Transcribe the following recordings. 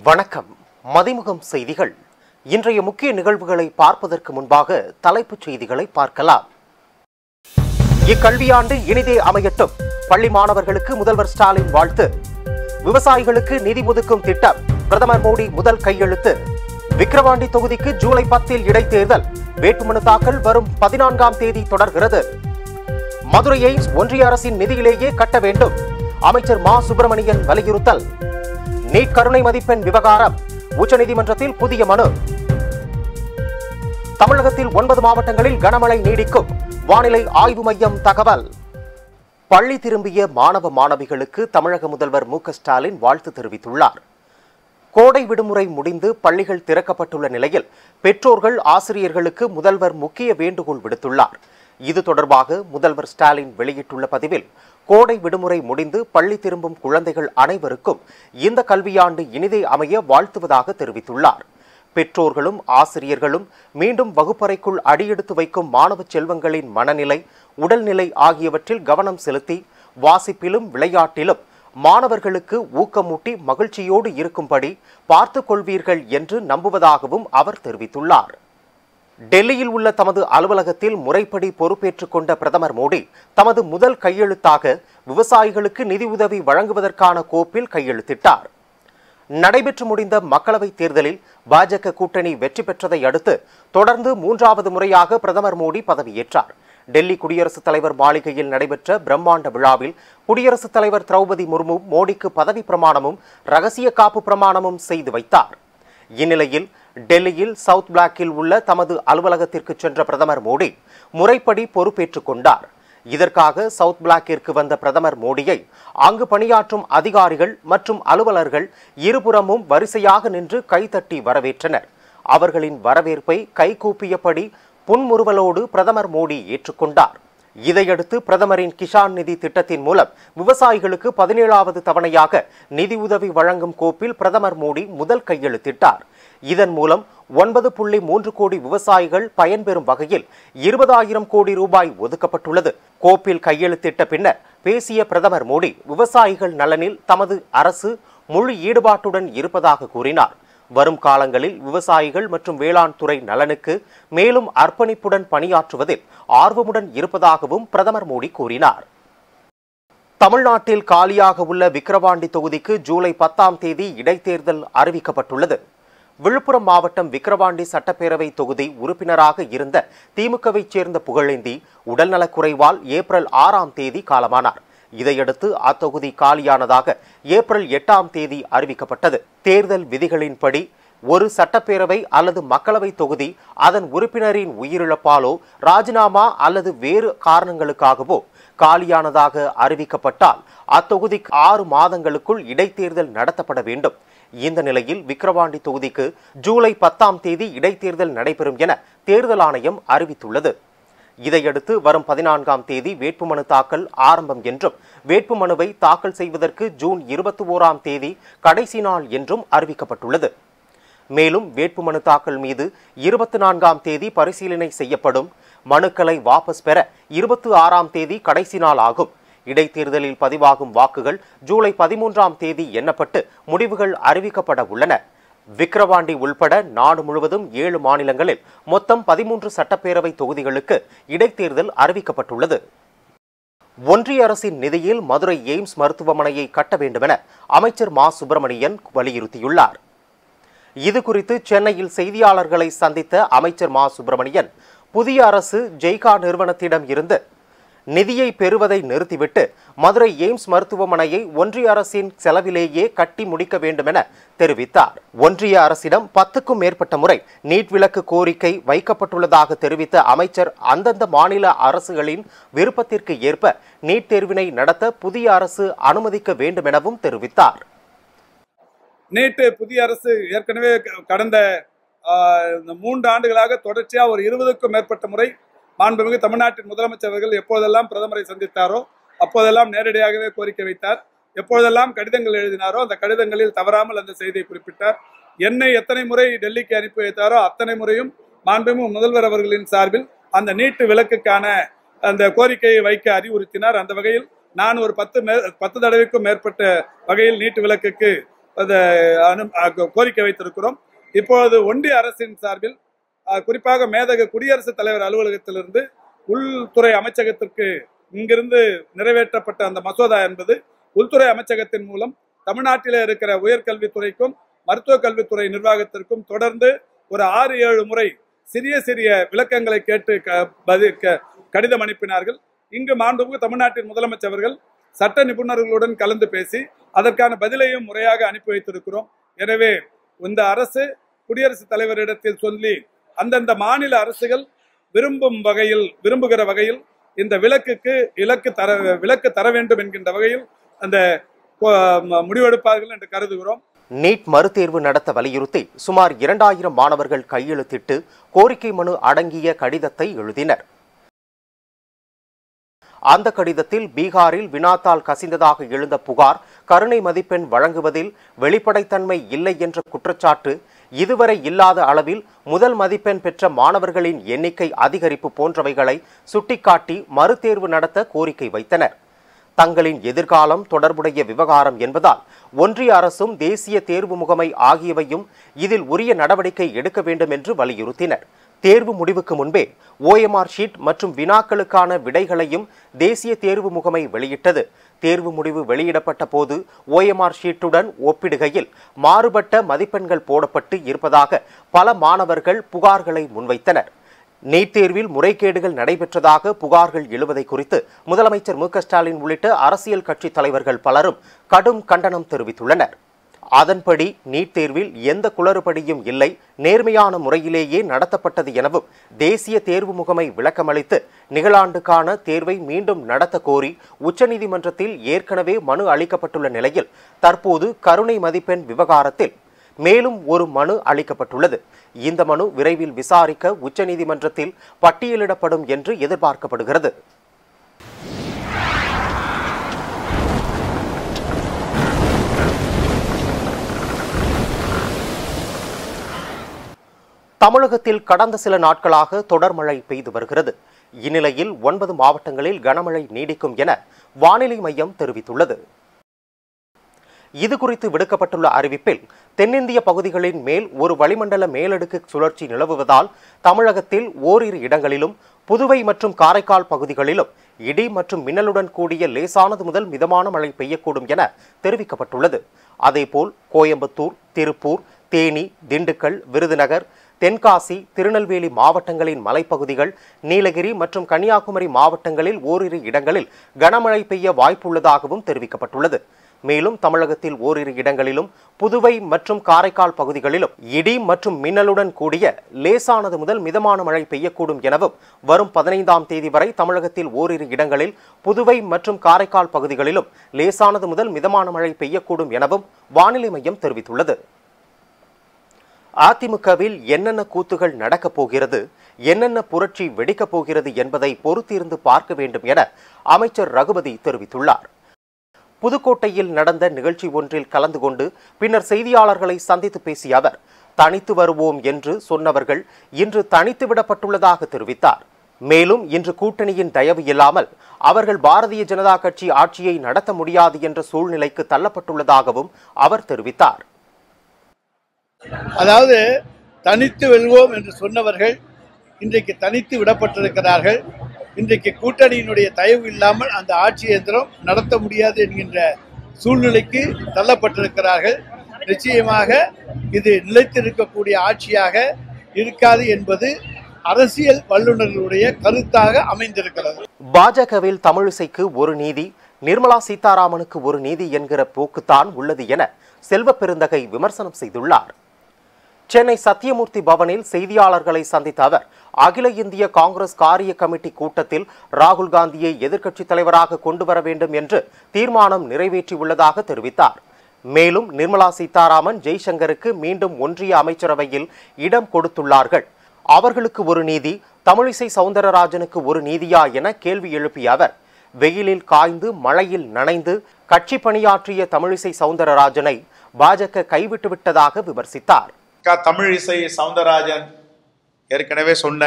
வணக்கம். மதிமுகம் செய்திகள். இன்றைய முக்கிய நிகழ்வுகளை பார்ப்பதற்கு முன்பாக தலைப்புச் செய்திகளை பார்க்கலாம். இக்கல்வியாண்டு இனிதே அமையட்டும். பள்ளி மாணவர்களுக்கு முதல்வர் ஸ்டாலின் வாழ்த்து. விவசாயிகளுக்கு நிதி ஒதுக்கும் திட்டம் பிரதமர் மோடி முதல் கையெழுத்து. விக்கிரவாண்டி தொகுதிக்கு ஜூலை 10 இடைத்தேர்தல். வேட்புமனு தாக்கல் வரும் 14ஆம் தேதி தொடர்கிறது. மதுரை எய்ம்ஸ் ஒன்றிய அரசின் நிதியிலேயே கட்ட வேண்டும். அமைச்சர் மா சுப்பிரமணியன் வலியுறுத்தல். நீட் கருணை மதிப்பெண் விவகாரம் உச்சநீதிமன்றத்தில் புதிய மனு. தமிழகத்தில் 9 மாவட்டங்களில் கனமழை நீடிக்கும். வானிலை ஆய்வு மையம் தகவல். பள்ளி திரும்பிய மாணவ மாணவிகளுக்கு தமிழக முதல்வர் மு க ஸ்டாலின் வாழ்த்து தெரிவித்துள்ளார். கோடை விடுமுறை முடிந்து பள்ளிகள் திறக்கப்பட்டுள்ள நிலையில் பெற்றோர்கள் ஆசிரியர்களுக்கு முதல்வர் முக்கிய வேண்டுகோள் விடுத்துள்ளார். இது தொடர்பாக முதல்வர் ஸ்டாலின் வெளியிட்டுள்ள பதிவில், கோடை விடுமுறை முடிந்து பள்ளி திரும்பும் குழந்தைகள் அனைவருக்கும் இந்த கல்வியாண்டு இனிதே அமைய வாழ்த்துவதாக தெரிவித்துள்ளார். பெற்றோர்களும் ஆசிரியர்களும் மீண்டும் வகுப்பறைக்குள் அடியெடுத்து வைக்கும் மாணவ செல்வங்களின் மனநிலை, உடல்நிலை ஆகியவற்றில் கவனம் செலுத்தி வாசிப்பிலும் விளையாட்டிலும் மாணவர்களுக்கு ஊக்கமூட்டி மகிழ்ச்சியோடு இருக்கும்படி பார்த்துக் கொள்வீர்கள் என்று நம்புவதாகவும் அவர் தெரிவித்துள்ளார். டெல்லியில் உள்ள தமது அலுவலகத்தில் முறைப்படி பொறுப்பேற்றுக் கொண்ட பிரதமர் மோடி தமது முதல் கையெழுத்தாக விவசாயிகளுக்கு நிதியுதவி வழங்குவதற்கான கோப்பில் கையெழுத்திட்டார். நடைபெற்று முடிந்த மக்களவைத் தேர்தலில் பாஜக கூட்டணி வெற்றி பெற்றதை அடுத்து தொடர்ந்து 3வது முறையாக பிரதமர் மோடி பதவியேற்றார். டெல்லி குடியரசுத் தலைவர் மாளிகையில் நடைபெற்ற பிரம்மாண்ட விழாவில் குடியரசுத் தலைவர் திரௌபதி முர்மு மோடிக்கு பதவி பிரமாணமும் ரகசிய காப்பு பிரமாணமும் செய்து வைத்தார். இந்நிலையில் டெல்லியில் சவுத் பிளாக்கில் உள்ள தமது அலுவலகத்திற்கு சென்ற பிரதமர் மோடி முறைப்படி பொறுப்பேற்றுக் கொண்டார். இதற்காக சவுத் பிளாக்கிற்கு வந்த பிரதமர் மோடியை அங்கு பணியாற்றும் அதிகாரிகள் மற்றும் அலுவலர்கள் இருபுறமும் வரிசையாக நின்று கைதட்டி வரவேற்றனர். அவர்களின் வரவேற்பை கைகூப்பியபடி புன்முறுவலோடு பிரதமர் மோடி ஏற்றுக்கொண்டார். இதையடுத்து பிரதமரின் கிஷான் நிதி திட்டத்தின் மூலம் விவசாயிகளுக்கு 17வது தவணையாக நிதியுதவி வழங்கும் கோப்பில் பிரதமர் மோடி முதல் கையெழுத்திட்டார். இதன் மூலம் 9.3 கோடி விவசாயிகள் பயன்பெறும் வகையில் 20,000 கோடி ரூபாய் ஒதுக்கப்பட்டுள்ளது. கோப்பில் கையெழுத்திட்ட பின்னர் பேசிய பிரதமர் மோடி விவசாயிகள் நலனில் தமது அரசு முழு ஈடுபாட்டுடன் இருப்பதாக கூறினார். வரும் காலங்களில் விவசாயிகள் மற்றும் வேளாண் துறை நலனுக்கு மேலும் அர்ப்பணிப்புடன் பணியாற்றுவதில் ஆர்வமுடன் இருப்பதாகவும் பிரதமர் மோடி கூறினார். தமிழ்நாட்டில் காலியாக உள்ள விக்கிரவாண்டி தொகுதிக்கு ஜூலை 10ஆம் தேதி இடைத்தேர்தல் அறிவிக்கப்பட்டுள்ளது. விழுப்புரம் மாவட்டம் விக்கிரவாண்டி சட்டப்பேரவை தொகுதி உறுப்பினராக இருந்த திமுகவைச் சேர்ந்த புகழேந்தி உடல்நலக்குறைவால் ஏப்ரல் 6ஆம் தேதி காலமானார். இதையடுத்து அத்தொகுதி காலியானதாக ஏப்ரல் 8ஆம் தேதி அறிவிக்கப்பட்டது. தேர்தல் விதிகளின்படி ஒரு சட்டப்பேரவை அல்லது மக்களவை தொகுதி அதன் உறுப்பினரின் உயிரிழப்பாலோ ராஜினாமா அல்லது வேறு காரணங்களுக்காகவோ காலியானதாக அறிவிக்கப்பட்டால் அத்தொகுதிக்கு 6 மாதங்களுக்குள் இடைத்தேர்தல் நடத்தப்பட வேண்டும். இந்த நிலையில் விக்கிரவாண்டி தொகுதிக்கு ஜூலை 10ஆம் தேதி இடைத்தேர்தல் நடைபெறும் என தேர்தல் ஆணையம் அறிவித்துள்ளது. இதையடுத்து வரும் 14ஆம் தேதி வேட்புமனு தாக்கல் ஆரம்பம் என்றும் வேட்புமனுவை தாக்கல் செய்வதற்கு ஜூன் 21ஆம் தேதி கடைசி நாள் என்றும் அறிவிக்கப்பட்டுள்ளது. மேலும் வேட்புமனு தாக்கல் மீது 24ஆம் தேதி பரிசீலனை செய்யப்படும். மனுக்களை வாபஸ் பெற 26ஆம் தேதி கடைசி நாள் ஆகும். இடைத்தேர்தலில் பதிவாகும் வாக்குகள் ஜூலை 13ஆம் தேதி எண்ணப்பட்டு முடிவுகள் அறிவிக்கப்பட உள்ளன. விக்கிரவாண்டி உள்பட நாடு முழுவதும் 7 மாநிலங்களில் மொத்தம் 13 சட்டப்பேரவை தொகுதிகளுக்கு இடைத்தேர்தல் அறிவிக்கப்பட்டுள்ளது. ஒன்றிய அரசின் நிதியில் மதுரை எய்ம்ஸ் மருத்துவமனையை கட்ட வேண்டுமென அமைச்சர் மா சுப்பிரமணியன் வலியுறுத்தியுள்ளார். இதுகுறித்து சென்னையில் செய்தியாளர்களை சந்தித்த அமைச்சர் மா சுப்பிரமணியன், புதிய அரசு ஜெய்கா நிறுவனத்திடம் இருந்து நிதியை பெறுவதை நிறுத்திவிட்டு மதுரை எய்ம்ஸ் மருத்துவமனையை ஒன்றிய அரசின் செலவிலேயே கட்டி முடிக்க வேண்டும் என தெரிவித்தார். ஒன்றிய அரசிடம் 10க்கும் மேற்பட்ட முறை நீட் விலக்கு கோரிக்கை வைக்கப்பட்டுள்ளதாக தெரிவித்த அமைச்சர், அந்தந்த மாநில அரசுகளின் விருப்பத்திற்கு ஏற்ப நீட் தேர்வினை நடத்த புதிய அரசு அனுமதிக்க வேண்டும் எனவும் தெரிவித்தார். நீட் புதிய அரசு ஏற்கனவே கடந்த 3 ஆண்டுகளாக தொடர்ச்சியாக ஒரு 20க்கும் மேற்பட்ட முறை மாண்புமிகு தமிழ்நாட்டின் முதலமைச்சர் அவர்கள் எப்போதெல்லாம் பிரதமரை சந்தித்தாரோ அப்போதெல்லாம் நேரடியாகவே கோரிக்கை வைத்தார். எப்பொழுதெல்லாம் கடிதங்கள் எழுதினாரோ அந்த கடிதங்களில் தவறாமல் அந்த செய்தியை குறிப்பிட்டார். என்னை எத்தனை முறை டெல்லிக்கு அனுப்பி வைத்தாரோ அத்தனை முறையும் மாண்புமிகு முதல்வர் அவர்களின் சார்பில் அந்த நீட்டு விலக்குக்கான அந்த கோரிக்கையை வைக்க அறிவுறுத்தினார். அந்த வகையில் நான் ஒரு 10 தடவைக்கும் மேற்பட்ட வகையில் நீட்டு விலக்குக்கு கோரிக்கை வைத்திருக்கிறோம். இப்பொழுது ஒன்றிய அரசின் சார்பில் குறிப்பாக மேதகு குடியரசுத் தலைவர் அலுவலகத்திலிருந்து உள்துறை அமைச்சகத்திற்கு இங்கிருந்து நிறைவேற்றப்பட்ட அந்த மசோதா என்பது உள்துறை அமைச்சகத்தின் மூலம் தமிழ்நாட்டில் இருக்கிற உயர்கல்வித்துறைக்கும் மருத்துவ கல்வித்துறை நிர்வாகத்திற்கும் தொடர்ந்து ஒரு 6-7 முறை சிறிய சிறிய விளக்கங்களை கேட்டு கடிதம் அனுப்பினார்கள். இங்கு மாண்புமிகு தமிழ்நாட்டின் முதலமைச்சர்கள் சட்ட நிபுணர்களுடன் கலந்து பேசி அதற்கான பதிலையும் முறையாக அனுப்பி வைத்திருக்கிறோம். எனவே இந்த அரசு குடியரசுத் தலைவரிடத்தில் சொல்லி அந்தந்த மாநில அரசுகள் விரும்புகிற வகையில் இந்த விலக்கு தர வேண்டும் என்கின்ற வகையில் அந்த முடிவெடுப்பார்கள் என்று கருதுகிறோம். நீட் மறுதேர்வு நடத்த வலியுறுத்தி சுமார் 2000 மாணவர்கள் கையெழுத்திட்டு கோரிக்கை மனு அடங்கிய கடிதத்தை எழுதினர். அந்த கடிதத்தில் பீகாரில் வினாத்தாள் கசிந்ததாக எழுந்த புகார், கருணை மதிப்பெண் வழங்குவதில் வெளிப்படைத்தன்மை இல்லை என்ற குற்றச்சாட்டு, இதுவரை இல்லாத அளவில் முதல் மதிப்பெண் பெற்ற மாணவர்களின் எண்ணிக்கை அதிகரிப்பு போன்றவைகளை சுட்டிக்காட்டி மறுதேர்வு நடத்த கோரிக்கை வைத்தனர். தங்களின் எதிர்காலம் தொடர்புடைய விவகாரம் என்பதால் ஒன்றிய அரசும் தேசிய தேர்வு முகமை ஆகியவையும் இதில் உரிய நடவடிக்கை எடுக்க வேண்டும் என்று வலியுறுத்தினர். தேர்வு முடிவுக்கு முன்பே OMR ஷீட் மற்றும் வினாக்களுக்கான விடைகளையும் தேசிய தேர்வு முகமை வெளியிட்டது. தேர்வு முடிவு வெளியிடப்பட்ட போது OMR ஷீட்டுடன் ஒப்பிடுகையில் மாறுபட்ட மதிப்பெண்கள் போடப்பட்டு இருப்பதாக பல மாணவர்கள் புகார்களை முன்வைத்தனர். நீட் தேர்வில் முறைகேடுகள் நடைபெற்றதாக புகார்கள் எழுவதை குறித்து முதலமைச்சர் மு க ஸ்டாலின் உள்ளிட்ட அரசியல் கட்சி தலைவர்கள் பலரும் கடும் கண்டனம் தெரிவித்துள்ளனர். அதன்படி நீட் தேர்வில் எந்த குளறுபடியும் இல்லை, நேர்மையான முறையிலேயே நடத்தப்பட்டது எனவும் தேசிய தேர்வு முகமை விளக்கமளித்து நிகழாண்டுக்கான தேர்வை மீண்டும் நடத்த கோரி உச்சநீதிமன்றத்தில் ஏற்கனவே மனு அளிக்கப்பட்டுள்ள நிலையில் தற்போது கருணை மதிப்பெண் விவகாரத்தில் மேலும் ஒரு மனு அளிக்கப்பட்டுள்ளது. இந்த மனு விரைவில் விசாரிக்க உச்சநீதிமன்றத்தில் பட்டியலிடப்படும் என்று எதிர்பார்க்கப்படுகிறது. தமிழகத்தில் கடந்த சில நாட்களாக தொடர் மழை பெய்து வருகிறது. இந்நிலையில் 9 மாவட்டங்களில் கனமழை நீடிக்கும் என வானிலை மையம் தெரிவித்துள்ளது. இதுகுறித்து விடுக்கப்பட்டுள்ள அறிவிப்பில் தென்னிந்திய பகுதிகளின் மேல் ஒரு வளிமண்டல மேலடுக்கு சுழற்சி நிலவுவதால் தமிழகத்தில் ஓரிரு இடங்களிலும் புதுவை மற்றும் காரைக்கால் பகுதிகளிலும் இடி மற்றும் மின்னலுடன் கூடிய லேசானது முதல் மிதமான மழை பெய்யக்கூடும் என தெரிவிக்கப்பட்டுள்ளது. அதேபோல் கோயம்புத்தூர், திருப்பூர், தேனி, திண்டுக்கல், விருதுநகர், தென்காசி, திருநெல்வேலி மாவட்டங்களின் மலைப்பகுதிகள், நீலகிரி மற்றும் கன்னியாகுமரி மாவட்டங்களில் ஓரிரு இடங்களில் கனமழை பெய்ய வாய்ப்புள்ளதாகவும் தெரிவிக்கப்பட்டுள்ளது. மேலும் தமிழகத்தில் ஓரிரு இடங்களிலும் புதுவை மற்றும் காரைக்கால் பகுதிகளிலும் இடி மற்றும் மின்னலுடன் கூடிய லேசானது முதல் மிதமான மழை பெய்யக்கூடும் எனவும் வரும் 15ஆம் தேதி வரை தமிழகத்தில் ஓரிரு இடங்களில் புதுவை மற்றும் காரைக்கால் பகுதிகளிலும் லேசானது முதல் மிதமான மழை பெய்யக்கூடும் எனவும் வானிலை மையம் தெரிவித்துள்ளது. அதிமுகவில் என்னென்ன கூத்துகள் நடக்கப் போகிறது, என்னென்ன புரட்சி வெடிக்கப் போகிறது என்பதை பொறுத்திருந்து பார்க்க வேண்டும் என அமைச்சர் ரகுபதி தெரிவித்துள்ளார். புதுக்கோட்டையில் நடந்த நிகழ்ச்சி ஒன்றில் கலந்து கொண்டு பின்னர் செய்தியாளர்களை சந்தித்து பேசிய அவர், தனித்து வருவோம் என்று சொன்னவர்கள் இன்று தனித்து விடப்பட்டுள்ளதாக தெரிவித்தார். மேலும் இன்று கூட்டணியின் தயவு இல்லாமல் அவர்கள் பாரதிய ஜனதா கட்சி ஆட்சியை நடத்த முடியாது என்ற சூழ்நிலைக்கு தள்ளப்பட்டுள்ளதாகவும் அவர் தெரிவித்தார். அதாவது தனித்து வெல்வோம் என்று சொன்னவர்கள் இன்றைக்கு தனித்து விடப்பட்டிருக்கிறார்கள். இன்றைக்கு கூட்டணியினுடைய தயவு இல்லாமல் அந்த ஆட்சி இயந்திரம் நடத்த முடியாது என்கின்ற சூழ்நிலைக்கு தள்ளப்பட்டிருக்கிறார்கள். நிச்சயமாக இது நிலைத்திருக்கக்கூடிய ஆட்சியாக இருக்காது என்பது அரசியல் வல்லுநர்களுடைய கருத்தாக அமைந்திருக்கிறது. பாஜகவில் தமிழிசைக்கு ஒரு நீதி, நிர்மலா சீதாராமனுக்கு ஒரு நீதி என்கிற போக்குத்தான் உள்ளது என செல்வ பெருந்தகை விமர்சனம் செய்துள்ளார். சென்னை சத்தியமூர்த்தி பவனில் செய்தியாளர்களை சந்தித்த அவர், அகில இந்திய காங்கிரஸ் காரிய கமிட்டி கூட்டத்தில் ராகுல் காந்தியை எதிர்க்கட்சித் தலைவராக கொண்டு வர வேண்டும் என்று தீர்மானம் நிறைவேற்றியுள்ளதாக தெரிவித்தார். மேலும் நிர்மலா சீதாராமன் ஜெய்சங்கருக்கு மீண்டும் ஒன்றிய அமைச்சரவையில் இடம் கொடுத்துள்ளார்கள். அவர்களுக்கு ஒரு நீதி, தமிழிசை சவுந்தரராஜனுக்கு ஒரு நீதியா என கேள்வி எழுப்பிய அவர், வெயிலில் காய்ந்து மழையில் நனைந்து கட்சி பணியாற்றிய தமிழிசை சவுந்தரராஜனை பாஜக கைவிட்டு விட்டதாக விமர்சித்தார். தமிழிசை சவுந்தரராஜன் ஏற்கனவே சொன்ன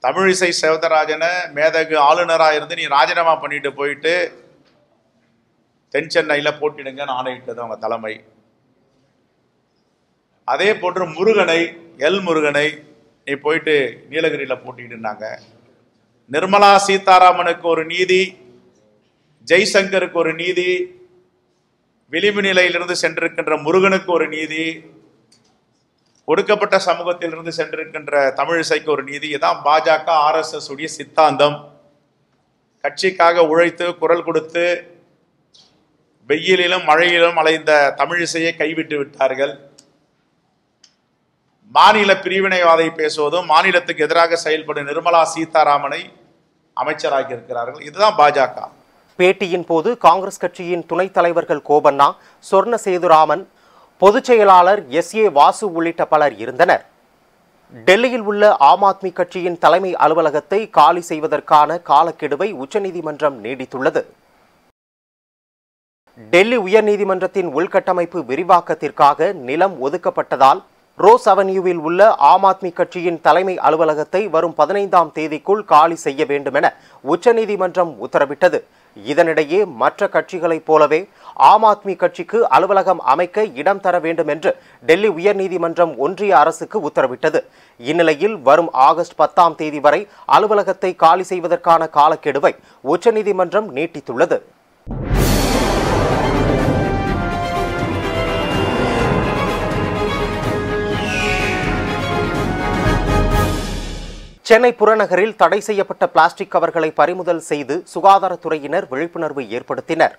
தமிழிசை சவுந்தரராஜனை மேதகு ஆளுநராக இருந்து நீ ராஜினாமா பண்ணிட்டு போயிட்டு தென் சென்னையில் போட்டிடுங்கன்னு ஆணையிட்டது அவங்க தலைமை. அதே போன்று முருகனை, எல் முருகனை நீ போயிட்டு நீலகிரியில் போட்டிடுனாங்க. நிர்மலா சீதாராமனுக்கு ஒரு நீதி, ஜெய்சங்கருக்கு ஒரு நீதி, விளிம்பு நிலையிலிருந்து சென்றிருக்கின்ற முருகனுக்கு ஒரு நீதி, ஒடுக்கப்பட்ட சமூகத்திலிருந்து சென்றிருக்கின்ற தமிழிசைக்கு ஒரு நீதி. இதான் பாஜக RSS உடைய சித்தாந்தம். கட்சிக்காக உழைத்து குரல் கொடுத்து வெயிலிலும் மழையிலும் அலைந்த தமிழிசையை கைவிட்டு விட்டார்கள். மாநில பிரிவினைவாதை பேசுவதும் மாநிலத்துக்கு எதிராக செயல்படும் நிர்மலா சீதாராமனை அமைச்சராகி இருக்கிறார்கள். இதுதான் பாஜக. பேட்டியின் போது காங்கிரஸ் கட்சியின் துணைத் தலைவர்கள் கோபண்ணா, சொர்ண சேதுராமன், பொதுச் செயலாளர் SA வாசு உள்ளிட்ட பலர் இருந்தனர். டெல்லியில் உள்ள ஆம் ஆத்மி கட்சியின் தலைமை அலுவலகத்தை காலி செய்வதற்கான காலக்கெடுவை உச்சநீதிமன்றம் நீடித்துள்ளது. டெல்லி உயர்நீதிமன்றத்தின் உள்கட்டமைப்பு விரிவாக்கத்திற்காக நிலம் ஒதுக்கப்பட்டதால் ரோஸ் அவென்யூவில் உள்ள ஆம் ஆத்மி கட்சியின் தலைமை அலுவலகத்தை வரும் 15ஆம் தேதிக்குள் காலி செய்ய வேண்டும் என உச்சநீதிமன்றம் உத்தரவிட்டது. இதனிடையே மற்ற கட்சிகளைப் போலவே ஆம் ஆத்மி கட்சிக்கு அலுவலகம் அமைக்க இடம் தர வேண்டும் என்று டெல்லி உயர்நீதிமன்றம் ஒன்றிய அரசுக்கு உத்தரவிட்டது. இந்நிலையில் வரும் ஆகஸ்ட் 10ஆம் தேதி வரை அலுவலகத்தை காலி செய்வதற்கான காலக்கெடுவை உச்சநீதிமன்றம் நீட்டித்துள்ளது. சென்னை புறநகரில் தடை செய்யப்பட்ட பிளாஸ்டிக் கவர்களை பறிமுதல் செய்து சுகாதாரத்துறையினர் விழிப்புணர்வு ஏற்படுத்தினர்.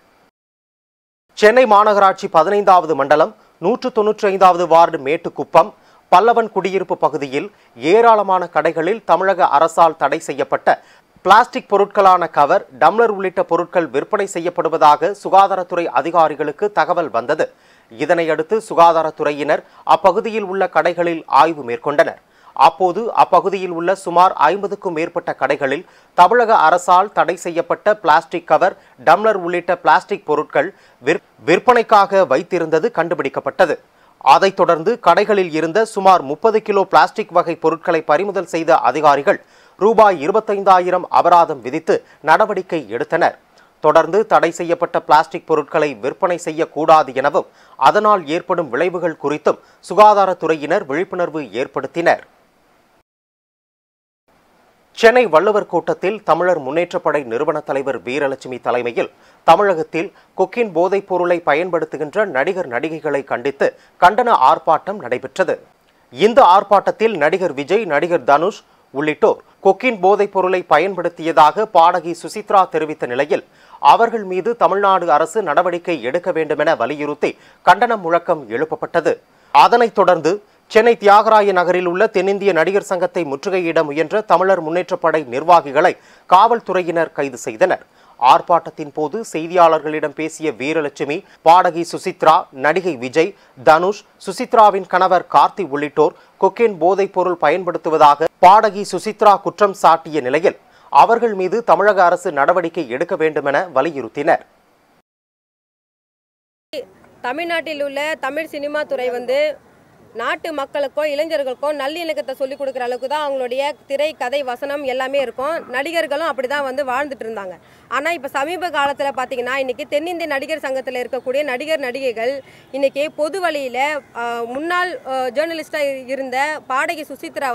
சென்னை மாநகராட்சி 15வது மண்டலம் 195வது வார்டு மேட்டுக்குப்பம் பல்லவன் குடியிருப்பு பகுதியில் ஏராளமான கடைகளில் தமிழக அரசால் தடை செய்யப்பட்ட பிளாஸ்டிக் பொருட்களான கவர், டம்ளர் உள்ளிட்ட பொருட்கள் விற்பனை செய்யப்படுவதாக சுகாதாரத்துறை அதிகாரிகளுக்கு தகவல் வந்தது. இதனையடுத்து சுகாதாரத்துறையினர் அப்பகுதியில் உள்ள கடைகளில் ஆய்வு மேற்கொண்டனர். அப்போது அப்பகுதியில் உள்ள சுமார் 50க்கும் மேற்பட்ட கடைகளில் தமிழக அரசால் தடை செய்யப்பட்ட பிளாஸ்டிக் கவர், டம்ளர் உள்ளிட்ட பிளாஸ்டிக் பொருட்கள் விற்பனைக்காக வைத்திருந்தது கண்டுபிடிக்கப்பட்டது. அதைத் தொடர்ந்து கடைகளில் இருந்த சுமார் 30 கிலோ பிளாஸ்டிக் வகை பொருட்களை பறிமுதல் செய்த அதிகாரிகள் ரூபாய் 25,000 அபராதம் விதித்து நடவடிக்கை எடுத்தனர். தொடர்ந்து தடை செய்யப்பட்ட பிளாஸ்டிக் பொருட்களை விற்பனை செய்யக்கூடாது எனவும் அதனால் ஏற்படும் விளைவுகள் குறித்தும் சுகாதாரத்துறையினர் விழிப்புணர்வு ஏற்படுத்தினர். சென்னை வள்ளுவர் கோட்டத்தில் தமிழர் முன்னேற்றப்படை நிறுவன தலைவர் வீரலட்சுமி தலைமையில் தமிழகத்தில் கொக்கின் போதைப் பொருளை பயன்படுத்துகின்ற நடிகர் நடிகைகளை கண்டித்து கண்டன ஆர்ப்பாட்டம் நடைபெற்றது. இந்த ஆர்ப்பாட்டத்தில் நடிகர் விஜய், நடிகர் தனுஷ் உள்ளிட்டோர் கொக்கின் போதைப் பொருளை பயன்படுத்தியதாக பாடகி சுசித்ரா தெரிவித்த நிலையில் அவர்கள் மீது தமிழ்நாடு அரசு நடவடிக்கை எடுக்க வேண்டும் என வலியுறுத்தி கண்டன முழக்கம் எழுப்பப்பட்டது. அதனைத் தொடர்ந்து சென்னை தியாகராய நகரில் உள்ள தென்னிந்திய நடிகர் சங்கத்தை முற்றுகையிட முயன்ற தமிழர் முன்னேற்றப்படை நிர்வாகிகளை காவல்துறையினர் கைது செய்தனர். ஆர்ப்பாட்டத்தின் போது செய்தியாளர்களிடம் பேசிய வீரலட்சுமி, பாடகி சுசித்ரா, நடிகை விஜய், தனுஷ், சுசித்ராவின் கணவர் கார்த்தி உள்ளிட்டோர் கொக்கேன் போதைப் பொருள் பயன்படுத்துவதாக பாடகி சுசித்ரா குற்றம் சாட்டிய நிலையில் அவர்கள் மீது தமிழக அரசு நடவடிக்கை எடுக்க வேண்டும் என வலியுறுத்தினர். தமிழ்நாட்டில் உள்ள தமிழ் சினிமா துறை நாட்டு மக்களுக்கோ இளைஞர்களுக்கோ நல்லிணக்கத்தை சொல்லிக் கொடுக்குற அளவுக்கு தான் அவங்களுடைய திரை, கதை, வசனம் எல்லாமே இருக்கும். நடிகர்களும் அப்படி தான் வாழ்ந்துட்டு இருந்தாங்க. ஆனால் இப்போ சமீப காலத்தில் பார்த்தீங்கன்னா இன்றைக்கி தென்னிந்திய நடிகர் சங்கத்தில் இருக்கக்கூடிய நடிகர் நடிகைகள் இன்றைக்கி பொது வழியில் முன்னாள் ஜேர்னலிஸ்டாக இருந்த பாடகி சுசித்ரா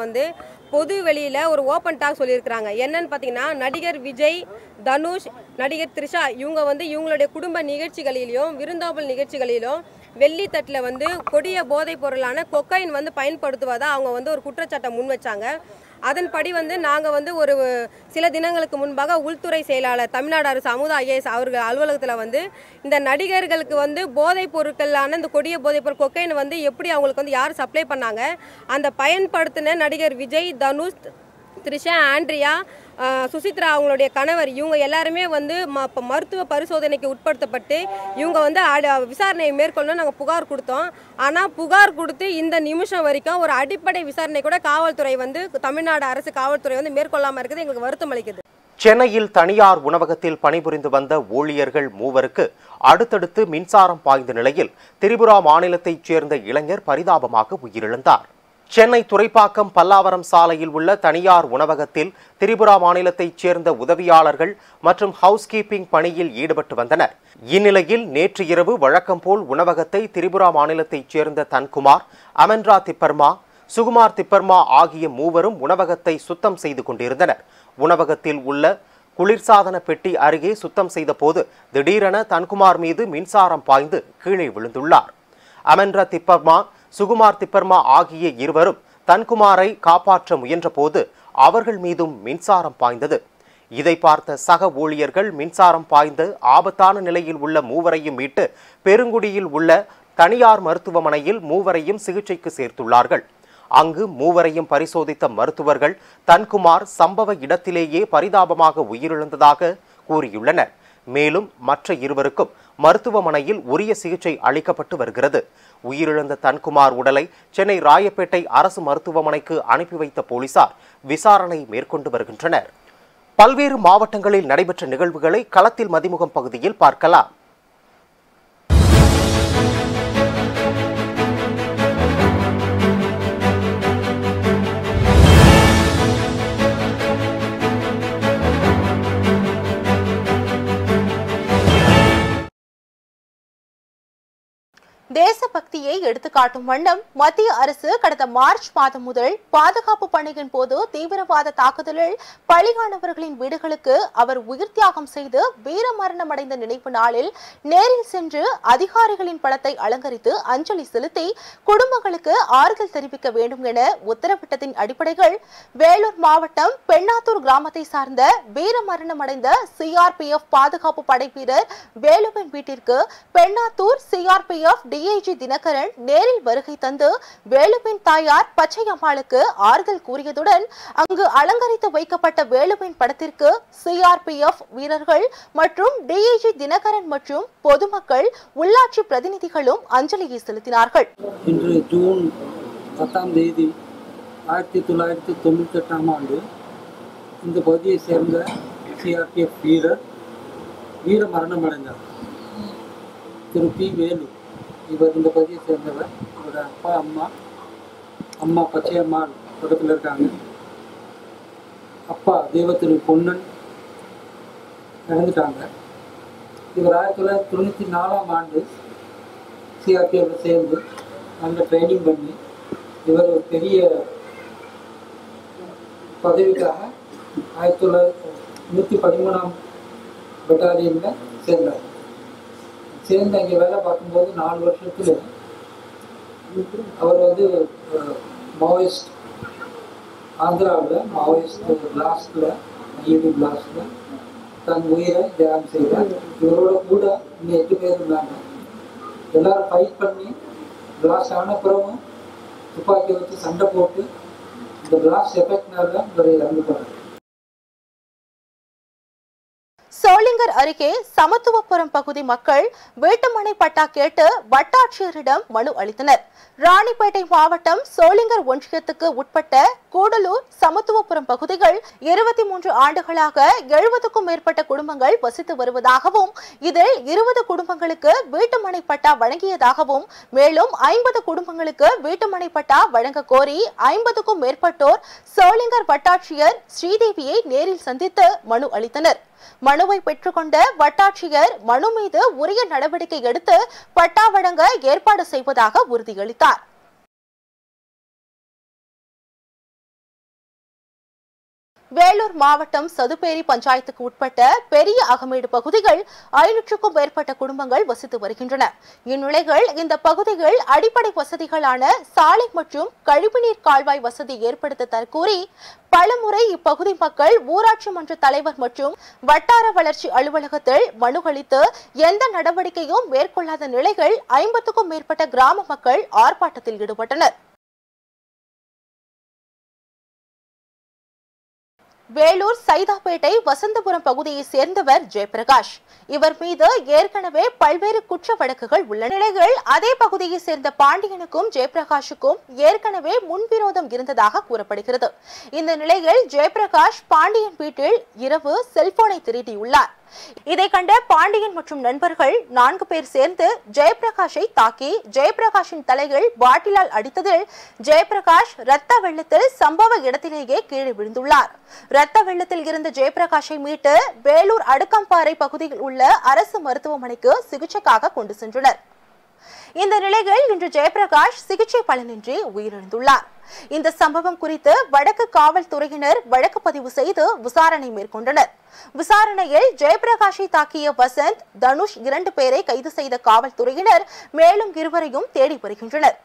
பொது வெளியில் ஒரு ஓப்பன் டாக் சொல்லியிருக்கிறாங்க. என்னன்னு பார்த்தீங்கன்னா நடிகர் விஜய், தனுஷ், நடிகர் த்ரிஷா இவங்க இவங்களுடைய குடும்ப நிகழ்ச்சிகளிலும் விருந்தோம்பல் நிகழ்ச்சிகளிலும் வெள்ளி தட்டில் கொடிய போதைப் பொருளான கொக்கைன் பயன்படுத்துவதா அவங்க ஒரு குற்றச்சாட்டை முன் வச்சாங்க. அதன்படி நாங்கள் ஒரு சில தினங்களுக்கு முன்பாக உள்துறை செயலாளர் தமிழ்நாடு அரசு அமுதா IAS அவர்கள் அலுவலகத்தில் இந்த நடிகர்களுக்கு போதைப் பொருட்களான இந்த கொடிய போதைப் பொருள் கொக்கைன் எப்படி அவங்களுக்கு யார் சப்ளை பண்ணாங்க, அந்த பயன்படுத்தின நடிகர் விஜய், தனுஷ், த்ரிஷா, ஆண்ட்ரியா, சுசித்ரா அவங்களுடைய கணவர் இவங்க எல்லாருமே மருத்துவ பரிசோதனைக்கு உட்படுத்தப்பட்டு இவங்க விசாரணையை மேற்கொள்ள நாங்கள் புகார் கொடுத்தோம். ஆனால் புகார் கொடுத்து இந்த நிமிஷம் வரைக்கும் ஒரு அடிப்படை விசாரணை கூட காவல்துறை தமிழ்நாடு அரசு காவல்துறை மேற்கொள்ளாமல் இருக்குது. எங்களுக்கு வருத்தம் அளிக்குது. சென்னையில் தனியார் உணவகத்தில் பணிபுரிந்து வந்த ஊழியர்கள் 3 அடுத்தடுத்து மின்சாரம் பாய்ந்த நிலையில் திரிபுரா மாநிலத்தைச் சேர்ந்த இளைஞர் பரிதாபமாக உயிரிழந்தார். சென்னை துறைப்பாக்கம் பல்லாவரம் சாலையில் உள்ள தனியார் உணவகத்தில் திரிபுரா மாநிலத்தைச் சேர்ந்த உதவியாளர்கள் மற்றும் ஹவுஸ் கீப்பிங் பணியில் ஈடுபட்டு வந்தனர். இந்நிலையில் நேற்று இரவு வழக்கம் போல் உணவகத்தை திரிபுரா மாநிலத்தைச் சேர்ந்த தன்குமார், அமன்ரா திப்பர்மா, சுகுமார் திப்பர்மா ஆகிய மூவரும் உணவகத்தை சுத்தம் செய்து கொண்டிருந்தனர். உணவகத்தில் உள்ள குளிர்சாதன பெட்டி அருகே சுத்தம் செய்த போது திடீரென தன்குமார் மீது மின்சாரம் பாய்ந்து கீழே விழுந்துள்ளார். அமன்ரா திப்பர்மா, சுகுமார் திப்பர்மா ஆகிய இருவரும் தன்குமாரை காப்பாற்ற முயன்ற போது அவர்கள் மீதும் மின்சாரம் பாய்ந்தது. இதை பார்த்த சக ஊழியர்கள் மின்சாரம் பாய்ந்து ஆபத்தான நிலையில் உள்ள மூவரையும் மீட்டு பெருங்குடியில் உள்ள தனியார் மருத்துவமனையில் மூவரையும் சிகிச்சைக்கு சேர்த்துள்ளார்கள். அங்கு மூவரையும் பரிசோதித்த மருத்துவர்கள் தன்குமார் சம்பவ இடத்திலேயே பரிதாபமாக உயிரிழந்ததாக கூறியுள்ளனர். மேலும் மற்ற இருவருக்கும் மருத்துவமனையில் உரிய சிகிச்சை அளிக்கப்பட்டு வருகிறது. உயிரிழந்த தன்குமார் உடலை சென்னை ராயப்பேட்டை அரசு மருத்துவமனைக்கு அனுப்பி வைத்த போலீசார் விசாரணை மேற்கொண்டு வருகின்றனர். பல்வேறு மாவட்டங்களில் நடைபெற்ற நிகழ்வுகளை களத்தில் மதிமுகம் பகுதியில் பார்க்கலாம். தேசபக்தியை எடுத்துக்காட்டும் வண்ணம் மத்திய அரசு கடந்த மார்ச் மாதம் முதல் பாதுகாப்பு பணியின் போது தீவிரவாத தாக்குதலில் பலியானவர்களின் வீடுகளுக்கு அவர் உயிர் தியாகம் செய்து வீரமரணம் அடைந்த நினைவு நாளில் நேரில் சென்று அதிகாரிகளின் படத்தை அலங்கரித்து அஞ்சலி செலுத்தி குடும்பங்களுக்கு ஆறுதல் தெரிவிக்க வேண்டும் என உத்தரவிட்டதின் அடிப்படையில் வேலூர் மாவட்டம் பெண்ணாத்தூர் கிராமத்தை சார்ந்த வீரமரணம் அடைந்த சிஆர்பிஎஃப் பாதுகாப்பு படை வீரர் வேலுவின் வீட்டிற்கு பெண்ணாத்தூர் சிஆர்பிஎஃப் டிஐஜி தினகரன் நேரில் வருகை தந்து வேலுவின் தாயார் பச்சையம்மாளுக்கு ஆறுதல் கூறியதுடன் அங்கு அலங்கரித்து வைக்கப்பட்ட வேலுவின் படத்திற்கு சிஆர்பிஎஃப் வீரர்கள் மற்றும் டிஐஜி தினகரன் மற்றும் பொதுமக்கள் உள்ளாட்சி பிரதிநிதிகளும் அஞ்சலியை செலுத்தினார்கள். இன்று ஜூன் 10ஆம் தேதி 1998ஆம் ஆண்டு இந்த பகுதியை சேர்ந்த சிஆர்பிஎஃப் வீரர் வீரமரணம் அடைந்தார். திரு பி. வேலு இவர் இந்த பகுதியை சேர்ந்தவர். இவரோட அப்பா அம்மா பச்சையம்மாள் பக்கத்தில் இருக்காங்க. அப்பா தெய்வத்திரு பொன்னன் இறந்துட்டாங்க. இவர் 1994ஆம் ஆண்டு சிஆர்பிஎஃப் சேர்ந்து நல்ல ட்ரைனிங் பண்ணி இவர் ஒரு பெரிய பதவிக்காக 113ஆம் பெட்டாலியனில் சேர்ந்தார். சேர்ந்து அங்கே வேலை பார்க்கும்போது 4 வருஷத்துல அவர் மாவோயிஸ்ட் ஆந்திராவில் மாவோயிஸ்ட் பிளாஸ்டில் ஐஏபி பிளாஸ்டில் தன் உயிரை தியாகம் செய்தார். இவரோட கூட இன்னும் 8 பேர் இருந்தாங்க. எல்லாரும் ஃபைட் பண்ணி பிளாஸ்ட் ஆன பிறகும் துப்பாக்கி வச்சு சண்டை போட்டு இந்த பிளாஸ்ட் எஃபெக்ட்னால இவர் இறந்துட்டார். சோளிங்கர் அருகே சமத்துவபுரம் பகுதி மக்கள் வீட்டுமனை பட்டா கேட்டு வட்டாட்சியரிடம் மனு அளித்தனர். ராணிப்பேட்டை மாவட்டம் சோளிங்கர் ஒன்றியத்துக்கு உட்பட்ட கூடலூர், சமத்துவபுரம் பகுதிகள் 23 ஆண்டுகளாக 70க்கும் மேற்பட்ட குடும்பங்கள் வசித்து வருவதாகவும் இதில் 20 குடும்பங்களுக்கு வீட்டுமனை பட்டா வழங்கியதாகவும் மேலும் 50 குடும்பங்களுக்கு வீட்டுமனை பட்டா வழங்க கோரி 50க்கும் மேற்பட்டோர் சோளிங்கர் வட்டாட்சியர் ஸ்ரீதேவியை நேரில் சந்தித்து மனு அளித்தனர். மனுவை பெற்றுக்கொண்ட வட்டாட்சியர் மனு மீது உரிய நடவடிக்கை எடுத்து பட்டா வழங்க ஏற்பாடு செய்வதாக உறுதியளித்தார். வேலூர் மாவட்டம் சதுப்பேரி பஞ்சாயத்துக்கு உட்பட்ட பெரிய அகமேடு பகுதிகள் 500க்கும் மேற்பட்ட குடும்பங்கள் வசித்து வருகின்றன. இந்நிலையில் இந்த பகுதிகள் அடிப்படை வசதிகளான சாலை மற்றும் கழிவுநீர் கால்வாய் வசதி ஏற்படுத்த தற்கூறி பலமுறை இப்பகுதி மக்கள் ஊராட்சி மன்ற தலைவர் மற்றும் வட்டார வளர்ச்சி அலுவலகத்தில் மனு அளித்து எந்த நடவடிக்கையும் மேற்கொள்ளாத நிலையில் 50க்கும் மேற்பட்ட கிராம மக்கள் ஆர்ப்பாட்டத்தில் ஈடுபட்டனர். வேலூர் சைதாப்பேட்டை வசந்தபுரம் பகுதியை சேர்ந்தவர் ஜெயபிரகாஷ். இவர் மீது ஏற்கனவே பல்வேறு குற்ற வழக்குகள் உள்ள நிலையில் அதே பகுதியை சேர்ந்த பாண்டியனுக்கும் ஜெயபிரகாஷுக்கும் ஏற்கனவே முன்விரோதம் இருந்ததாக கூறப்படுகிறது. இந்த நிலையில் ஜெயபிரகாஷ் பாண்டியன் வீட்டில் இரவு செல்போனை திருடியுள்ளார். இதை கண்ட பாண்டியன் மற்றும் நண்பர்கள் 4 பேர் சேர்ந்து ஜெயபிரகாஷை தாக்கி ஜெயபிரகாஷின் தலையில் பாட்டிலால் அடித்ததில் ஜெயபிரகாஷ் இரத்த வெள்ளத்தில் சம்பவ இடத்திலேயே கீழே விழுந்துள்ளார். இரத்த வெள்ளத்தில் இருந்த ஜெயபிரகாஷை மீட்டு வேலூர் அடுக்கம்பாறை பகுதியில் உள்ள அரசு மருத்துவமனைக்கு சிகிச்சைக்காக கொண்டு சென்றனர். இந்த நிலையில் இன்று ஜெயபிரகாஷ் சிகிச்சை பலனின்றி உயிரிழந்துள்ளார். இந்த சம்பவம் குறித்து வடக்கு காவல்துறையினர் வழக்கு பதிவு செய்து விசாரணை மேற்கொண்டனர். விசாரணையில் ஜெயபிரகாஷை தாக்கிய வசந்த், தனுஷ் 2 பேரை கைது செய்த காவல்துறையினர் மேலும் 2 தேடி வருகின்றனர்.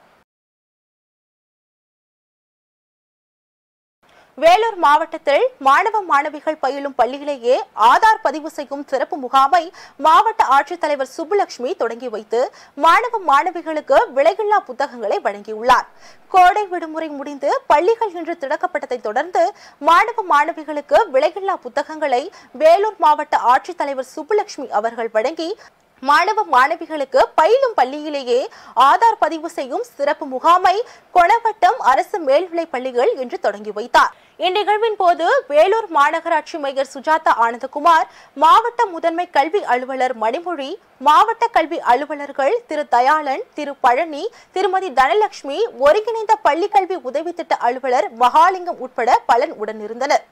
வேலூர் மாவட்டத்தில் மாணவ மாணவிகள் பயிலும் பள்ளியிலேயே ஆதார் பதிவு செய்யும் சிறப்பு முகாமை மாவட்ட ஆட்சித்தலைவர் சுப்புலட்சுமி தொடங்கி வைத்து மாணவ மாணவிகளுக்கு விலையில்லா புத்தகங்களை வழங்கியுள்ளார். கோடை விடுமுறை முடிந்து பள்ளிகள் இன்று திறக்கப்பட்டதை தொடர்ந்து மாணவ மாணவிகளுக்கு விலையில்லா புத்தகங்களை வேலூர் மாவட்ட ஆட்சித்தலைவர் சுப்புலட்சுமி அவர்கள் வழங்கி மாணவ மாணவிகளுக்கு பயிலும் பள்ளியிலேயே ஆதார் பதிவு செய்யும் சிறப்பு முகாமை கொணவட்டம் அரசு மேல்நிலைப் பள்ளிகள் இன்று தொடங்கி வைத்தார். இந்நிகழ்வின் போது வேலூர் மாநகராட்சி மேயர் சுஜாதா ஆனந்தகுமார், மாவட்ட முதன்மை கல்வி அலுவலர் மணிமொழி, மாவட்ட கல்வி அலுவலர்கள் திரு தயாளன், திரு பழனி, திருமதி தனலட்சுமி, ஒருங்கிணைந்த பள்ளி கல்வி உதவி திட்ட அலுவலர் மகாலிங்கம் உட்பட பலர் உடனிருந்தனர்.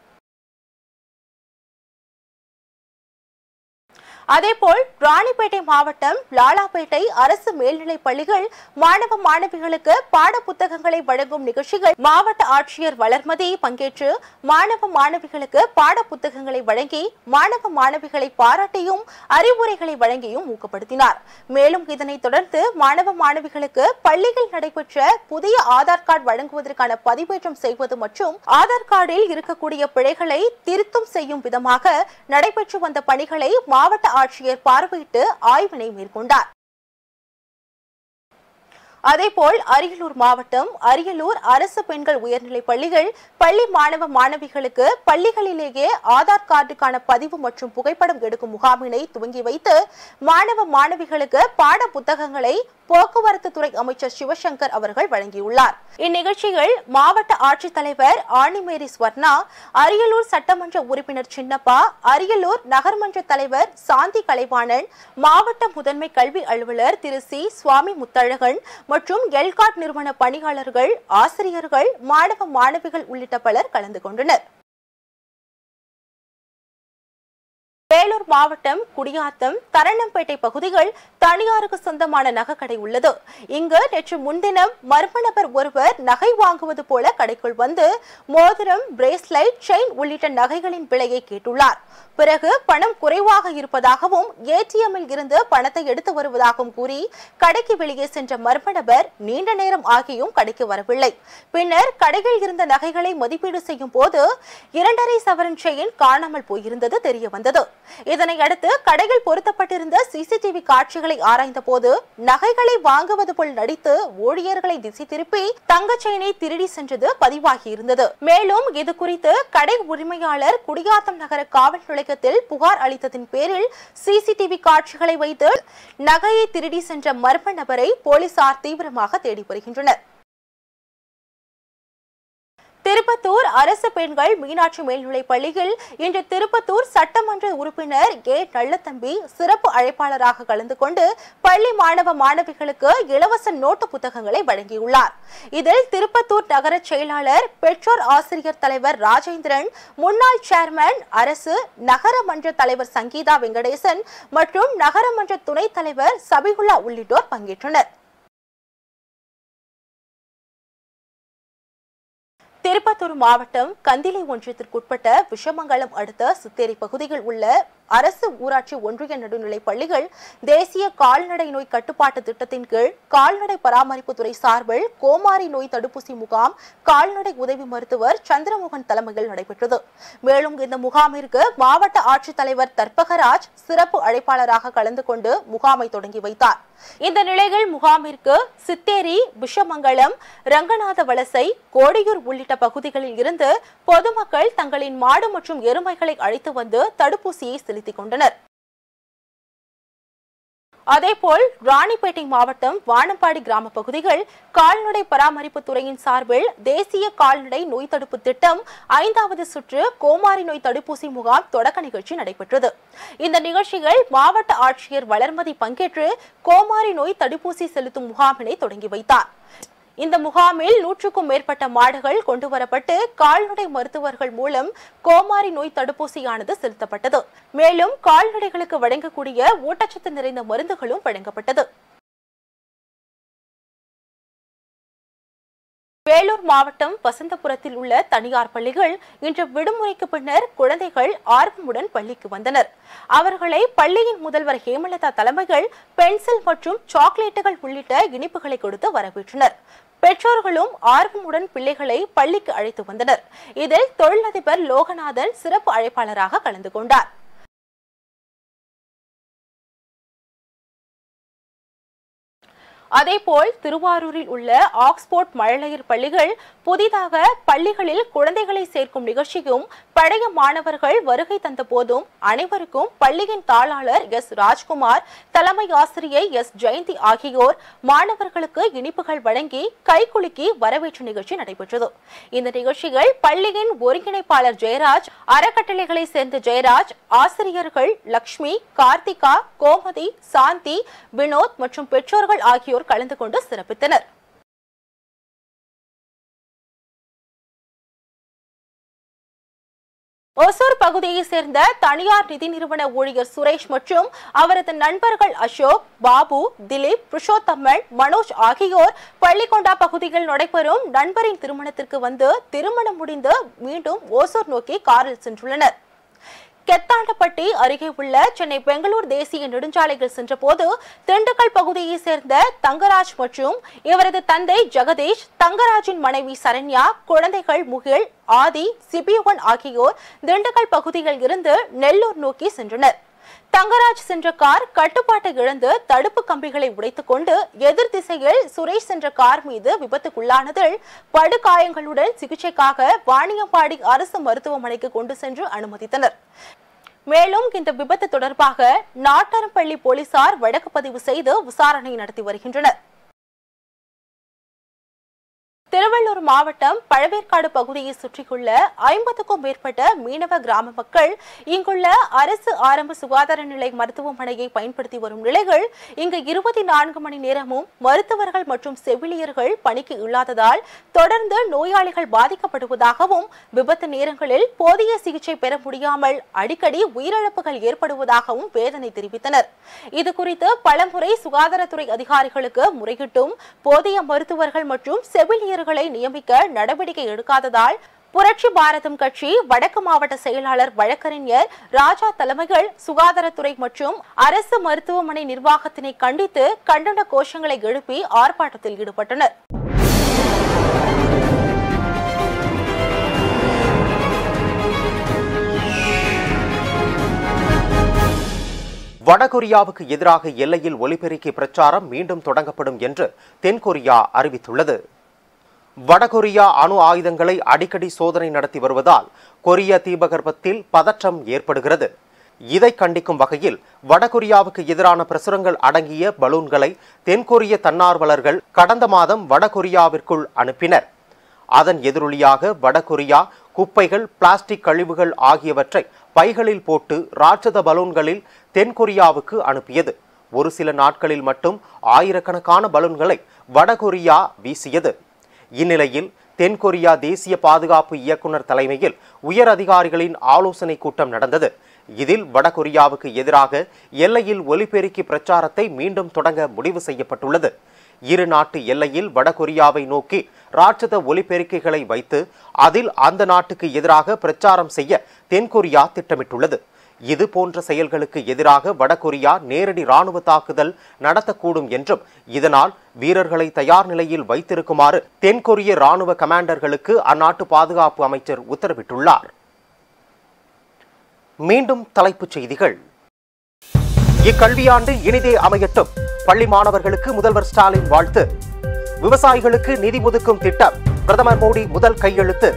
அதேபோல் ராணிப்பேட்டை மாவட்டம் லாலாப்பேட்டை அரசு மேல்நிலைப் பள்ளிகள் மாணவ மாணவிகளுக்கு பாட புத்தகங்களை வழங்கும் நிகழ்ச்சிகள் மாவட்ட ஆட்சியர் வளர்மதி பங்கேற்று மாணவ மாணவிகளுக்கு பாட புத்தகங்களை வழங்கி மாணவ மாணவிகளை பாராட்டியும் அறிவுரைகளை வழங்கியும் ஊக்கப்படுத்தினார். மேலும் இதனைத் தொடர்ந்து மாணவ மாணவிகளுக்கு பள்ளியில் நடைபெற்ற புதிய ஆதார் கார்டு வழங்குவதற்கான பதிவேற்றம் செய்வது மற்றும் ஆதார் கார்டில் இருக்கக்கூடிய பிழைகளை திருத்தம் செய்யும் விதமாக நடைபெற்று வந்த பணிகளை மாவட்ட ஆட்சியர் பார்வையிட்டு ஆய்வினை மேற்கொண்டார். அதேபோல் அரியலூர் மாவட்டம் அரியலூர் அரசு பெண்கள் உயர்நிலைப் பள்ளிகள் பள்ளி மாணவ மாணவிகளுக்கு பள்ளிகளிலேயே ஆதார் கார்டுக்கான பதிவு மற்றும் புகைப்படம் எடுக்கும் முகாமினை துவங்கி வைத்து மாணவ மாணவிகளுக்கு பாட புத்தகங்களை போக்குவரத்து துறை அமைச்சர் சிவசங்கர் அவர்கள் வழங்கியுள்ளார். இந்நிகழ்ச்சியில் மாவட்ட ஆட்சித்தலைவர் ஆணிமேரி ஸ்வர்ணா, அரியலூர் சட்டமன்ற உறுப்பினர் சின்னப்பா, அரியலூர் நகர்மன்ற தலைவர் சாந்தி கலைவாணன், மாவட்ட முதன்மை கல்வி அலுவலர் திரு சி சுவாமி முத்தழகன் மற்றும் எல்காட் நிறுவன பணியாளர்கள், ஆசிரியர்கள், மாணவ மாணவிகள் உள்ளிட்ட பலர் கலந்து கொண்டனர். வேலூர் மாவட்டம் குடியாத்தம், தரணம்பேட்டை பகுதிகள் தனியாருக்கு சொந்தமான நகைக்கடை உள்ளது. இங்கு நேற்று முன்தினம் மர்ம நபர் ஒருவர் நகை வாங்குவது போல கடைக்குள் வந்து மோதிரம், பிரேஸ்லைட், செயின் உள்ளிட்ட நகைகளின் விலையை கேட்டுள்ளார். பிறகு பணம் குறைவாக இருப்பதாகவும் ஏடிஎம்மில் இருந்து பணத்தை எடுத்து வருவதாகவும் கூறி கடைக்கு வெளியே சென்ற மர்ம நபர் நீண்ட நேரம் ஆகியும் கடைக்கு வரவில்லை. பின்னர் கடையில் இருந்த நகைகளை மதிப்பீடு செய்யும் போது 2.5 சவரன் செயின் காணாமல் போயிருந்தது தெரிய வந்தது. இதனையடுத்து கடையில் பொருத்தப்பட்டிருந்த சிசிடிவி காட்சிகளை ஆராய்ந்த போது நகைகளை வாங்குவது போல் நடித்து ஊழியர்களை திசை திருப்பி தங்க செயினை திருடி சென்றது பதிவாகியிருந்தது. மேலும் இது குறித்து கடை உரிமையாளர் குடியாத்தம் நகர காவல் நிலையத்தில் புகார் அளித்ததின் பேரில் சிசிடிவி காட்சிகளை வைத்து நகையை திருடி சென்ற மர்ம நபரை போலீசார் தீவிரமாக தேடி வருகின்றனர். திருப்பத்தூர் அரசு பெண்கள் மீனாட்சி மேல்நிலைப் பள்ளியில் இன்று திருப்பத்தூர் சட்டமன்ற உறுப்பினர் ஏ நல்லத்தம்பி சிறப்பு அழைப்பாளராக கலந்து கொண்டு பள்ளி மாணவ மாணவிகளுக்கு இலவச நோட்டு புத்தகங்களை வழங்கியுள்ளார். இதில் திருப்பத்தூர் நகர செயலாளர், பெற்றோர் ஆசிரியர் தலைவர் ராஜேந்திரன், முன்னாள் சேர்மன் அரசு நகரமன்ற தலைவர் சங்கீதா வெங்கடேசன் மற்றும் நகரமன்ற துணைத் தலைவர் சபிகுல்லா உள்ளிட்டோர் பங்கேற்றனர். திருப்பத்தூர் மாவட்டம் கந்திலை ஒன்றியத்திற்குட்பட்ட விஷமங்கலம் அடுத்த சித்தேரி பகுதியில் உள்ள அரசு ஊராட்சி ஒன்றிய நடுநிலைப் பள்ளிகள் தேசிய கால்நடை நோய் கட்டுப்பாட்டு திட்டத்தின் கீழ் கால்நடை பராமரிப்புத்துறை சார்பில் கோமாரி நோய் தடுப்பூசி முகாம் கால்நடை உதவி மருத்துவர் சந்திரமோகன் தலைமையில் நடைபெற்றது. மேலும் இந்த முகாமிற்கு மாவட்ட ஆட்சித்தலைவர் தர்பகராஜ் சிறப்பு அழைப்பாளராக கலந்து கொண்டு முகாமை தொடங்கி வைத்தார். இந்த நிலையில் முகாமிற்கு சித்தேரி, விஷமங்கலம், ரங்கநாத வலசை, கோடியூர் உள்ளிட்ட பகுதிகளில் இருந்து பொதுமக்கள் தங்களின் மாடு மற்றும் எருமைகளை அழைத்து வந்து தடுப்பூசியை செலுத்திக் கொண்டனர். அதேபோல் ராணிப்பேட்டை மாவட்டம் வானம்பாடி கிராம பகுதிகள் கால்நடை பராமரிப்பு துறையின் சார்பில் தேசிய கால்நடை நோய் தடுப்பு திட்டம் 5வது சுற்று கோமாரி நோய் தடுப்பூசி முகாம் தொடக்க நிகழ்ச்சி நடைபெற்றது. இந்த நிகழ்ச்சியில் மாவட்ட ஆட்சியர் வளர்மதி பங்கேற்று கோமாரி நோய் தடுப்பூசி செலுத்தும் முகாமினை தொடங்கி வைத்தார். இந்த முகாமில் 100க்கும் மேற்பட்ட மாடுகள் கொண்டுவரப்பட்டு கால்நடை மருத்துவர்கள் மூலம் கோமாரி நோய் தடுப்பூசியானது செலுத்தப்பட்டது. மேலும் கால்நடைகளுக்கு வழங்கக்கூடிய ஊட்டச்சத்து நிறைந்த மருந்துகளும் வழங்கப்பட்டது. வேலூர் மாவட்டம் வசந்தபுரத்தில் உள்ள தனியார் பள்ளிகள் இன்று விடுமுறைக்கு பின்னர் குழந்தைகள் ஆர்வமுடன் பள்ளிக்கு வந்தனர். அவர்களை பள்ளியின் முதல்வர் ஹேமலதா தலைமையில் பென்சில் மற்றும் சாக்லேட்டுகள் உள்ளிட்ட இனிப்புகளை கொடுத்து வரவேற்றனர். பெற்றோர்களும் ஆர்வமுடன் பிள்ளைகளை பள்ளிக்கு அழைத்து வந்தனர். இதில் தொழிலதிபர் லோகநாதன் சிறப்பு அழைப்பாளராக கலந்து கொண்டார். அதேபோல் திருவாரூரில் உள்ள ஆக்ஸ்போர்ட் மழலையர் பள்ளிகள் புதிதாக பள்ளிகளில் குழந்தைகளை சேர்க்கும் நிகழ்ச்சியும் பழைய மாணவர்கள் வருகை தந்த போதும் அனைவருக்கும் பள்ளியின் தாளாளர் எஸ் ராஜ்குமார், தலைமை ஆசிரியை எஸ் ஜெயந்தி ஆகியோர் மாணவர்களுக்கு இனிப்புகள் வழங்கி கைகுலுக்கி வரவேற்று நிகழ்ச்சி நடைபெற்றது. இந்த நிகழ்ச்சிகள் பள்ளியின் ஒருங்கிணைப்பாளர் ஜெயராஜ், அறக்கட்டளைகளை சேர்ந்த ஜெயராஜ், ஆசிரியர்கள் லக்ஷ்மி, கார்த்திகா, கோமதி, சாந்தி, வினோத் மற்றும் பெற்றோர்கள் ஆகியோர் கலந்து கொண்டு சிறப்பித்தனர். ஒசூர் பகுதியை சேர்ந்த தனியார் நிதி நிறுவன ஊழியர் சுரேஷ் மற்றும் அவரது நண்பர்கள் அசோக், பாபு, திலீப், புருஷோத்தமன், மனோஜ் ஆகியோர் பள்ளிகொண்டா பகுதியில் நடைபெறும் நண்பரின் திருமணத்திற்கு வந்து திருமணம் முடிந்து மீண்டும் ஓசூர் நோக்கி காரில் சென்றுள்ளனர். கெத்தாண்டப்பட்டி அருகே உள்ள சென்னை பெங்களூர் தேசிய நெடுஞ்சாலையில் சென்றபோது திண்டுக்கல் பகுதியை சேர்ந்த தங்கராஜ் மற்றும் இவரது தந்தை ஜெகதீஷ், தங்கராஜின் மனைவி சரண்யா, குழந்தைகள் முகில், ஆதி, சிபியுகன் ஆகியோர் திண்டுக்கல் பகுதியில் இருந்து நெல்லூர் நோக்கி சென்றனர். தங்கராஜ் சென்ற கார் கட்டுப்பாட்டை இழந்து தடுப்பு கம்பிகளை உடைத்துக் கொண்டு எதிர் திசையில் சுரேஷ் சென்ற கார் மீது விபத்துக்குள்ளானதில் படுகாயங்களுடன் சிகிச்சைக்காக வாணியம்பாடி அரசு மருத்துவமனைக்கு கொண்டு சென்று அனுமதித்தனர். மேலும் இந்த விபத்து தொடர்பாக நாட்டாரம்பள்ளி போலீசார் வழக்கு பதிவு செய்து விசாரணை நடத்தி வருகின்றனர். திருவள்ளூர் மாவட்டம் பழவேற்காடு பகுதியை சுற்றியுள்ள 50க்கும் மேற்பட்ட மீனவ கிராம மக்கள் இங்குள்ள அரசு ஆரம்ப சுகாதார நிலை மருத்துவமனையை பயன்படுத்தி வரும் நிலையில் இங்கு 24 மணி நேரமும் மருத்துவர்கள் மற்றும் செவிலியர்கள் பணிக்கு இல்லாததால் தொடர்ந்து நோயாளிகள் பாதிக்கப்படுவதாகவும் விபத்து நேரங்களில் போதிய சிகிச்சை பெற முடியாமல் அடிக்கடி உயிரிழப்புகள் ஏற்படுவதாகவும் வேதனை தெரிவித்தனர். இதுகுறித்து பலமுறை சுகாதாரத்துறை அதிகாரிகளுக்கு முறையிட்டும் போதிய மருத்துவர்கள் மற்றும் செவிலியர்கள் நியமிக்க நடவடிக்கை எடுக்காததால் புரட்சி பாரதம் கட்சி வடக்கு மாவட்ட செயலாளர் வழக்கறிஞர் ராஜா தலைமையில் சுகாதாரத்துறை மற்றும் அரசு மருத்துவமனை நிர்வாகத்தினை கண்டித்து கண்டன கோஷங்களை எழுப்பி ஆர்ப்பாட்டத்தில் ஈடுபட்டனர். வடகொரியாவுக்கு எதிராக எல்லையில் ஒலிபெருக்கி பிரச்சாரம் மீண்டும் தொடங்கப்படும் என்று தென்கொரியா அறிவித்துள்ளது. வடகொரியா அணு ஆயுதங்களை அடிக்கடி சோதனை நடத்தி வருவதால் கொரிய தீபகற்பத்தில் பதற்றம் ஏற்படுகிறது. இதை கண்டிக்கும் வகையில் வடகொரியாவுக்கு எதிரான பிரசுரங்கள் அடங்கிய பலூன்களை தென்கொரிய தன்னார்வலர்கள் கடந்த மாதம் வடகொரியாவிற்குள் அனுப்பினர். அதன் எதிரொலியாக வடகொரியா குப்பைகள், பிளாஸ்டிக் கழிவுகள் ஆகியவற்றை பைகளில் போட்டு ராட்சத பலூன்களில் தென்கொரியாவுக்கு அனுப்பியது. ஒரு சில நாட்களில் மட்டும் ஆயிரக்கணக்கான பலூன்களை வடகொரியா வீசியது. இந்நிலையில் தென்கொரியா தேசிய பாதுகாப்பு இயக்குனர் தலைமையில் உயர் அதிகாரிகளின் ஆலோசனை கூட்டம் நடந்தது. இதில் வடகொரியாவுக்கு எதிராக எல்லையில் ஒலிபெருக்கி பிரச்சாரத்தை மீண்டும் தொடங்க முடிவு செய்யப்பட்டுள்ளது. இரு நாட்டு எல்லையில் வடகொரியாவை நோக்கி ராட்சத ஒலிபெருக்கிகளை வைத்து அதில் அந்த நாட்டுக்கு எதிராக பிரச்சாரம் செய்ய தென்கொரியா திட்டமிட்டுள்ளது. இது போன்ற செயல்களுக்கு எதிராக வடகொரியா நேரடி ராணுவ தாக்குதல் நடத்தக்கூடும் என்றும் இதனால் வீரர்களை தயார் நிலையில் வைத்திருக்குமாறு தென்கொரிய ராணுவ கமாண்டர்களுக்கு அந்நாட்டு பாதுகாப்பு அமைச்சர் உத்தரவிட்டுள்ளார். மீண்டும் தலைப்புச் செய்திகள். இக்கல்வியாண்டு இனிதே அமையட்டும். பள்ளி மாணவர்களுக்கு முதல்வர் ஸ்டாலின் வாழ்த்து. விவசாயிகளுக்கு நிதி ஒதுக்கும் திட்டம் பிரதமர் மோடி முதல் கையெழுத்து.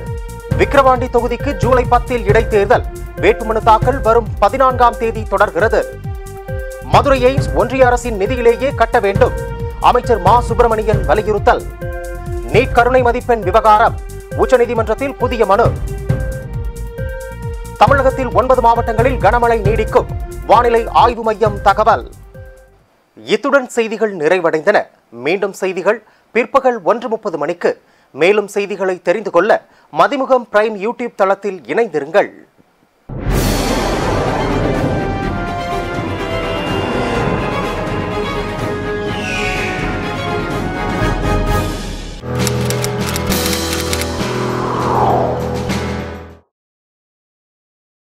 விக்கிரவாண்டி தொகுதிக்கு ஜூலை 10 இடைத்தேர்தல். வேட்புமனு தாக்கல் வரும் 14ஆம் தேதி தொடர்கிறது. மதுரை எய்ம்ஸ் ஒன்றிய அரசின் நிதியிலேயே கட்ட வேண்டும். அமைச்சர் மா சுப்பிரமணியன் வலியுறுத்தல். நீட் கருணை மதிப்பெண் விவகாரம் உச்சநீதிமன்றத்தில் புதிய மனு. தமிழகத்தில் 9 மாவட்டங்களில் கனமழை நீடிக்கும். வானிலை ஆய்வு மையம் தகவல். இத்துடன் செய்திகள் நிறைவடைந்தன. மீண்டும் செய்திகள் பிற்பகல் 1:30 மணிக்கு. மேலும் செய்திகளை தெரிந்து கொள்ள மதிமுகம் பிரைம் யூடியூப் தளத்தில் இணைந்திருங்கள்.